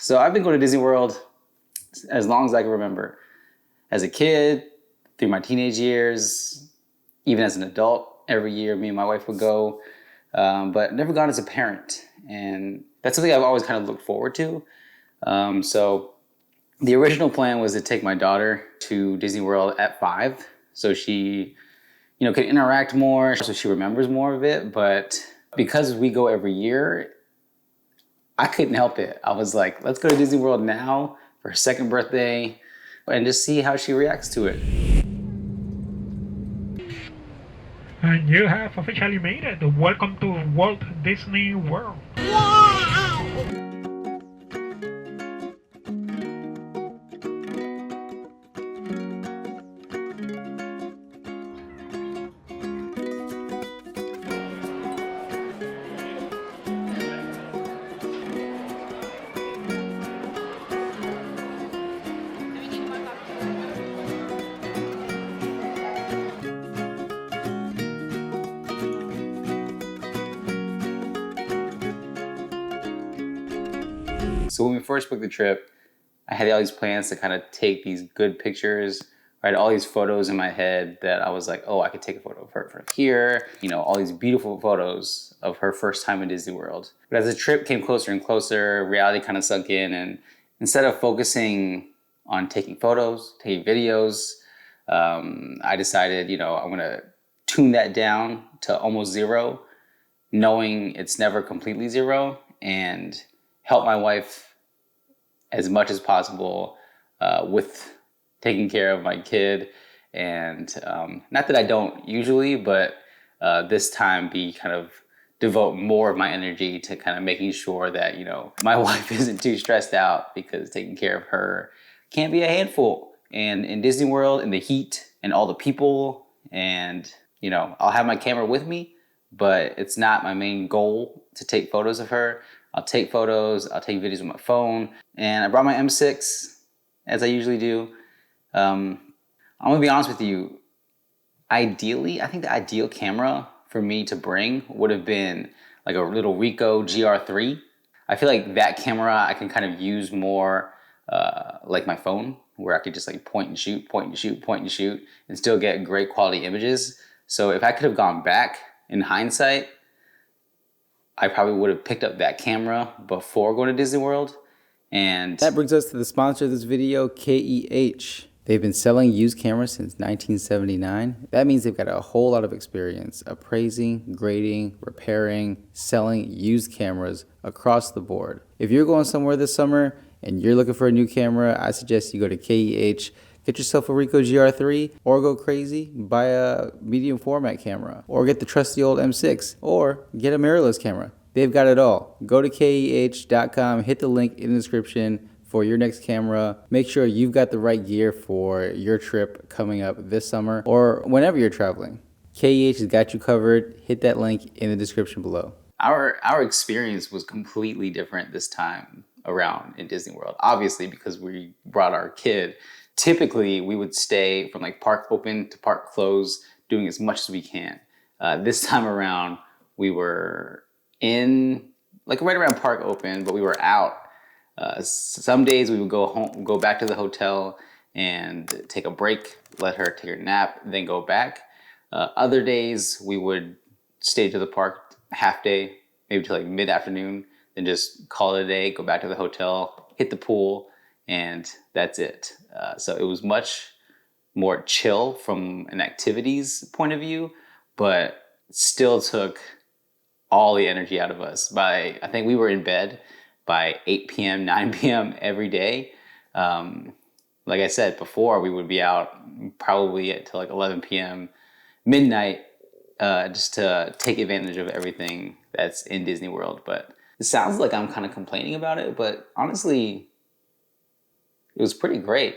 So I've been going to Disney World as long as I can remember. As a kid, through my teenage years, even as an adult, every year me and my wife would go, but never gone as a parent. And that's something I've always kind of looked forward to. So the original plan was to take my daughter to Disney World at 5, so she, could interact more, so she remembers more of it. But because we go every year, I couldn't help it. I was like, let's go to Disney World now for her second birthday and just see how she reacts to it. And you have officially made it. Welcome to Walt Disney World. So when we first booked the trip, I had all these plans to kind of take these good pictures. I had all these photos in my head that I was like, oh, I could take a photo of her from here. All these beautiful photos of her first time in Disney World. But as the trip came closer and closer, reality kind of sunk in. And instead of focusing on taking photos, taking videos, I decided, I'm going to tune that down to almost zero, knowing it's never completely zero, and help my wife as much as possible with taking care of my kid. And not that I don't usually, but this time devote more of my energy to kind of making sure that, my wife isn't too stressed out, because taking care of her can be a handful. And in Disney World, in the heat and all the people, and, I'll have my camera with me, but it's not my main goal to take photos of her. I'll take photos, I'll take videos with my phone, and I brought my M6, as I usually do. I'm gonna be honest with you, ideally, I think the ideal camera for me to bring would have been like a little Ricoh GR3. I feel like that camera I can kind of use more like my phone, where I could just like point and shoot, and still get great quality images. So if I could have gone back in hindsight, I probably would have picked up that camera before going to Disney World. And that brings us to the sponsor of this video, KEH. They've been selling used cameras since 1979. That means they've got a whole lot of experience appraising, grading, repairing, selling used cameras across the board. If you're going somewhere this summer and you're looking for a new camera, I suggest you go to KEH. Get yourself a Ricoh GR3, or go crazy, buy a medium format camera, or get the trusty old M6, or get a mirrorless camera. They've got it all. Go to KEH.com, hit the link in the description for your next camera. Make sure you've got the right gear for your trip coming up this summer or whenever you're traveling. KEH has got you covered. Hit that link in the description below. Our experience was completely different this time around in Disney World, obviously because we brought our kid. Typically, we would stay from like park open to park close, doing as much as we can. This time around, we were in like right around park open, but we were out. Some days we would go home, go back to the hotel and take a break, let her take her nap, then go back. Other days we would stay to the park half day, maybe till like mid-afternoon, then just call it a day, go back to the hotel, hit the pool, and that's it. So it was much more chill from an activities point of view, but still took all the energy out of us. I think we were in bed by 8 p.m., 9 p.m. every day. Like I said before, we would be out probably until like 11 p.m., midnight, just to take advantage of everything that's in Disney World. But it sounds like I'm kind of complaining about it, but honestly, it was pretty great.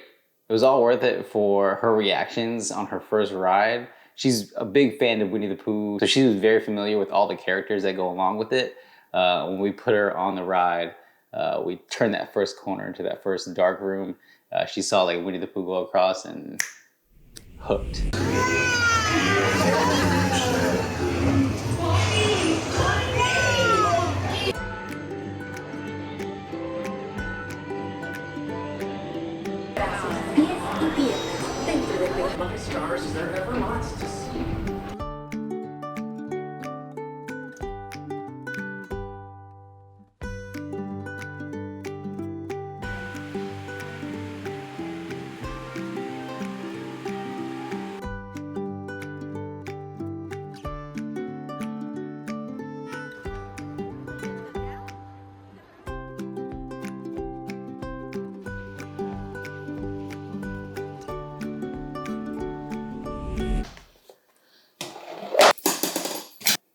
It was all worth it for her reactions on her first ride. She's a big fan of Winnie the Pooh, so she was very familiar with all the characters that go along with it. When we put her on the ride, we turned that first corner into that first dark room. She saw like Winnie the Pooh go across and hooked. my stars, is there ever lots to see?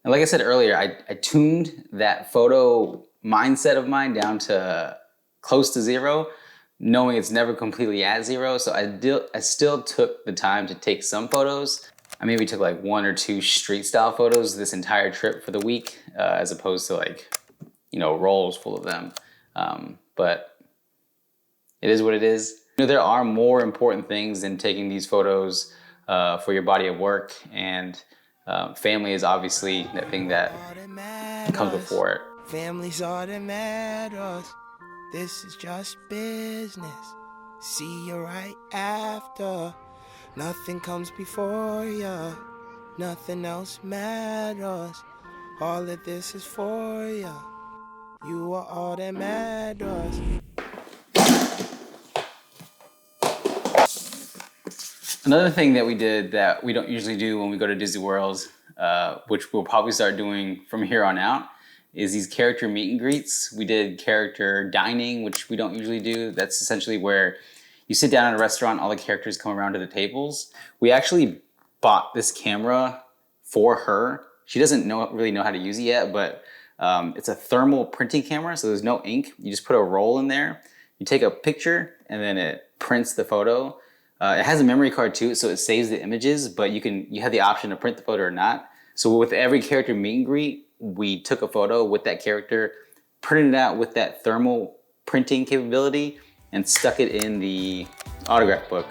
And like I said earlier, I tuned that photo mindset of mine down to close to zero, knowing it's never completely at zero. So I still took the time to take some photos. I maybe took like 1 or 2 street style photos this entire trip for the week, as opposed to like, you know, rolls full of them. But it is what it is. You know, there are more important things than taking these photos for your body of work, and family is obviously the thing that comes before it. Family's all that matters. This is just business. See you right after. Nothing comes before ya. Nothing else matters. All of this is for ya. You are all that matters. Another thing that we did that we don't usually do when we go to Disney World, which we'll probably start doing from here on out, is these character meet and greets. We did character dining, which we don't usually do. That's essentially where you sit down at a restaurant, all the characters come around to the tables. We actually bought this camera for her. She doesn't really know how to use it yet, but it's a thermal printing camera, so there's no ink. You just put a roll in there, you take a picture, and then it prints the photo. It has a memory card too, so it saves the images, but you have the option to print the photo or not. So with every character meet and greet, we took a photo with that character, printed it out with that thermal printing capability, and stuck it in the autograph book.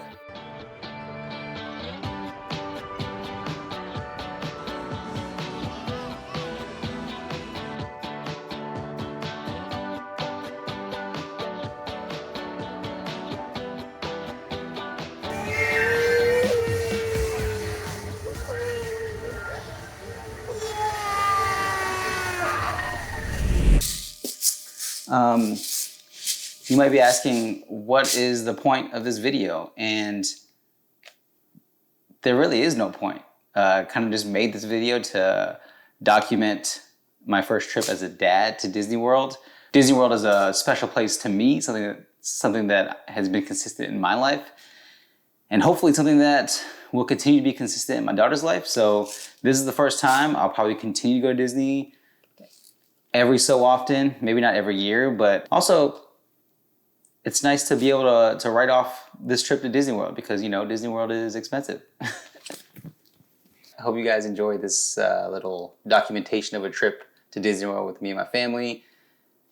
You might be asking, what is the point of this video? And there really is no point. Kind of just made this video to document my first trip as a dad to Disney World. Disney World is a special place to me, something that has been consistent in my life, and hopefully something that will continue to be consistent in my daughter's life. So this is the first time. I'll probably continue to go to Disney every so often, maybe not every year, but also it's nice to be able to write off this trip to Disney World, because, you know, Disney World is expensive. I hope you guys enjoyed this little documentation of a trip to Disney World with me and my family.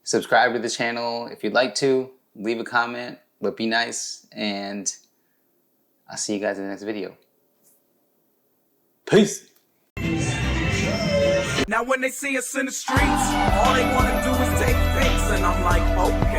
Subscribe to the channel if you'd like to. Leave a comment, but be nice, and I'll see you guys in the next video. Peace. Now when they see us in the streets, all they wanna do is take pics, and I'm like, okay.